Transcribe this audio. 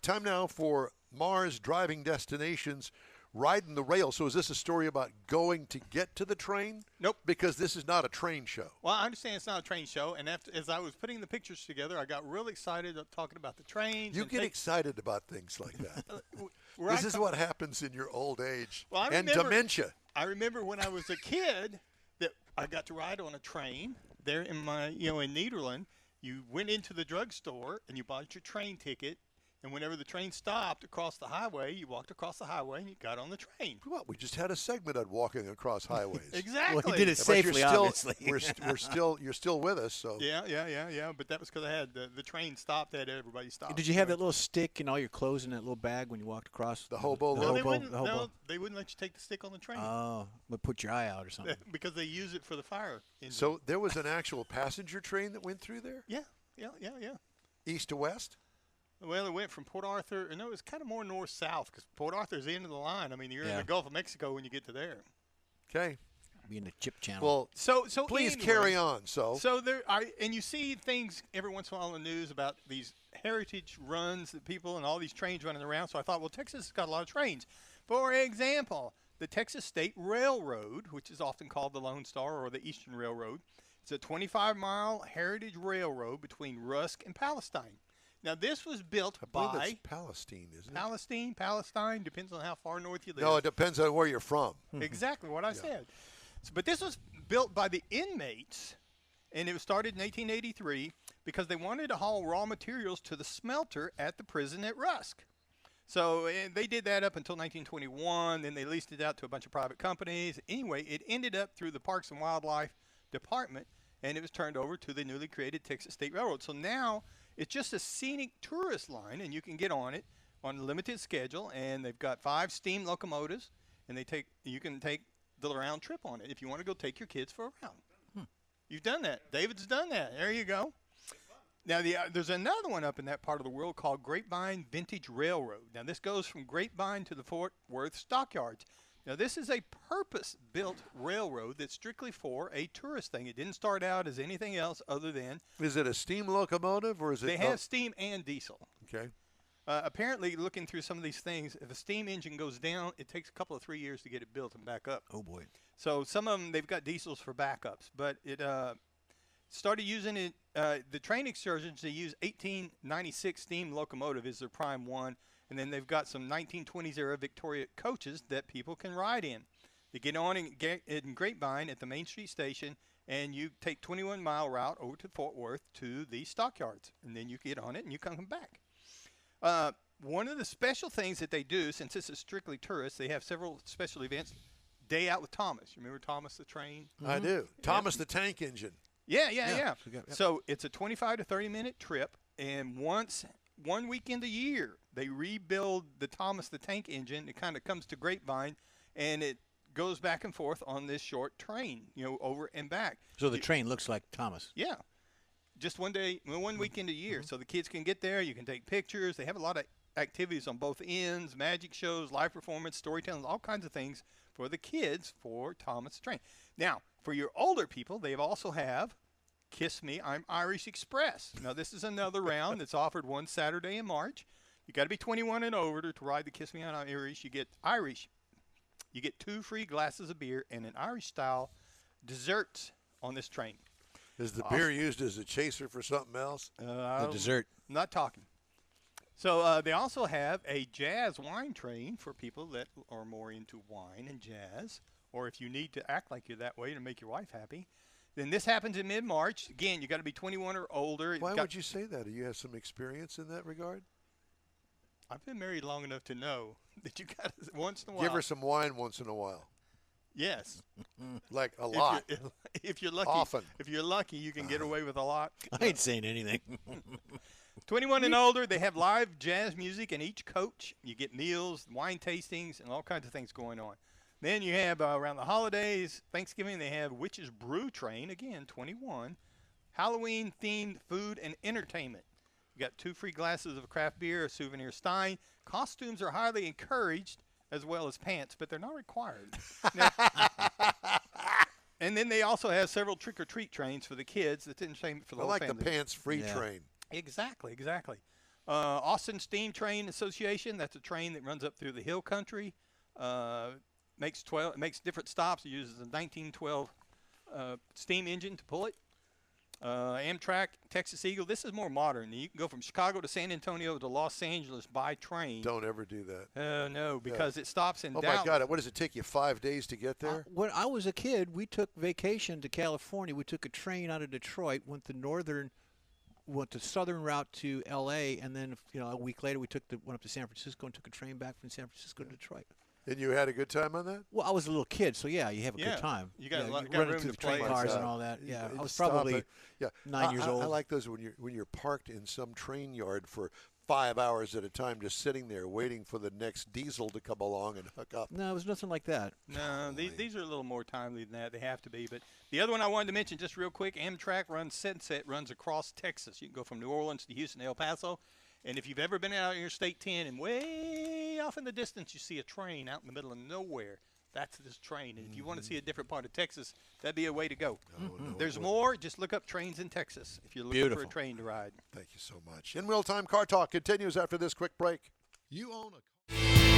time now for Mars Driving Destinations, Riding the Rail. So is this a story about going to get to the train? Nope. Because this is not a train show. Well, I understand it's not a train show, and as I was putting the pictures together, I got really excited talking about the trains. You get excited about things like that. This is what happens in your old age and dementia. I remember when I was a kid that I got to ride on a train there in in Nederland. You went into the drugstore and you bought your train ticket. And whenever the train stopped across the highway, you walked across the highway and you got on the train. Well, we just had a segment on walking across highways. Exactly. Well, he did it safely, obviously. You're still with us. So Yeah. But that was because I had the train stopped. Everybody stopped. Did you have that little stick and all your clothes in that little bag when you walked across? The hobo? No, they wouldn't let you take the stick on the train. Oh, but put your eye out or something. Because they use it for the fire engine. So there was an actual passenger train that went through there? Yeah. East to west? Well, it went from Port Arthur, and it was kind of more north-south because Port Arthur's the end of the line. I mean, you're in the Gulf of Mexico when you get to there. Okay. Be in the chip channel. Well, so please anyway, carry on. So there are, and you see things every once in a while in the news about these heritage runs that people and all these trains running around. So I thought, well, Texas has got a lot of trains. For example, the Texas State Railroad, which is often called the Lone Star or the Eastern Railroad, it's a 25-mile heritage railroad between Rusk and Palestine. Now, this was built by it's Palestine, isn't it? Palestine, depends on how far north you live. No, it depends on where you're from. Exactly what I said. So, but this was built by the inmates, and it was started in 1883 because they wanted to haul raw materials to the smelter at the prison at Rusk. So they did that up until 1921. Then they leased it out to a bunch of private companies. Anyway, it ended up through the Parks and Wildlife Department, and it was turned over to the newly created Texas State Railroad. So now it's just a scenic tourist line, and you can get on it on a limited schedule. And they've got 5 steam locomotives, and you can take the round trip on it if you want to go take your kids for a round. You've done that. David's done that. There you go. Now, there's another one up in that part of the world called Grapevine Vintage Railroad. Now, this goes from Grapevine to the Fort Worth Stockyards. Now, this is a purpose-built railroad that's strictly for a tourist thing. It didn't start out as anything else other than... Is it a steam locomotive or is it... They have steam and diesel. Okay. Apparently, looking through some of these things, if a steam engine goes down, it takes a couple of 3 years to get it built and back up. Oh, boy. So some of them, they've got diesels for backups. But it started using it... the train excursions, they use 1896 steam locomotive is their prime one. And then they've got some 1920s era Victoria coaches that people can ride in. They get on in Grapevine at the Main Street station, and you take 21-mile route over to Fort Worth to the stockyards. And then you get on it and you come back. One of the special things that they do, since this is strictly tourists, they have several special events. Day Out with Thomas. You remember Thomas the train? I do. Thomas the tank engine. Yeah. So it's a 25 to 30-minute trip, and one weekend a year, they rebuild the Thomas the Tank engine. It kind of comes to Grapevine, and it goes back and forth on this short train, over and back. So the train looks like Thomas. Yeah. Just one weekend a year. So the kids can get there. You can take pictures. They have a lot of activities on both ends, magic shows, live performance, storytelling, all kinds of things for the kids for Thomas the Train. Now, for your older people, they also have Kiss Me, I'm Irish Express. Now, this is another round that's offered one Saturday in March. You got to be 21 and over to ride the Kiss Me, I'm Irish. You get 2 free glasses of beer and an Irish-style desserts on this train. Is the beer used as a chaser for something else? The dessert. I'm not talking. So they also have a jazz wine train for people that are more into wine and jazz, or if you need to act like you're that way to make your wife happy. Then this happens in mid-March. Again, you got to be 21 or older. Why would you say that? Do you have some experience in that regard? I've been married long enough to know that you got to, once in a while. Give her some wine once in a while. Yes. Like a lot. If you're lucky. Often. If you're lucky, you can get away with a lot. I ain't saying anything. 21 and older, they have live jazz music in each coach. You get meals, wine tastings, and all kinds of things going on. Then you have around the holidays, Thanksgiving, they have Witch's Brew Train, again, 21. Halloween-themed food and entertainment. You got 2 free glasses of craft beer, a souvenir stein. Costumes are highly encouraged, as well as pants, but they're not required. Now, and then they also have several trick-or-treat trains for the kids. That's entertainment for the whole family. I like the pants-free train. Exactly. Austin Steam Train Association. That's a train that runs up through the hill country. Makes different stops. It uses a 1912 steam engine to pull it. Amtrak, Texas Eagle. This is more modern. You can go from Chicago to San Antonio to Los Angeles by train. Don't ever do that. No, because it stops in Oh, Dallas. my God. What does it take you, 5 days to get there? When I was a kid, we took vacation to California. We took a train out of Detroit, went the southern route to L.A., and then a week later we went up to San Francisco and took a train back from San Francisco to Detroit. And you had a good time on that? Well, I was a little kid, so yeah, you have a good time. You got running room through to the train play. cars and all that. Yeah, I was Stop probably it. 9 years old. I like those when you're parked in some train yard for 5 hours at a time, just sitting there waiting for the next diesel to come along and hook up. No, it was nothing like that. No, these are a little more timely than that. They have to be. But the other one I wanted to mention just real quick, Amtrak runs across Texas. You can go from New Orleans to Houston, El Paso. And if you've ever been out Interstate 10 and way off in the distance you see a train out in the middle of nowhere, that's this train. And if you want to see a different part of Texas, that'd be a way to go. There's more. Just look up trains in Texas if you're looking for a train to ride. Thank you so much. In Real Time Car Talk continues after this quick break. You own a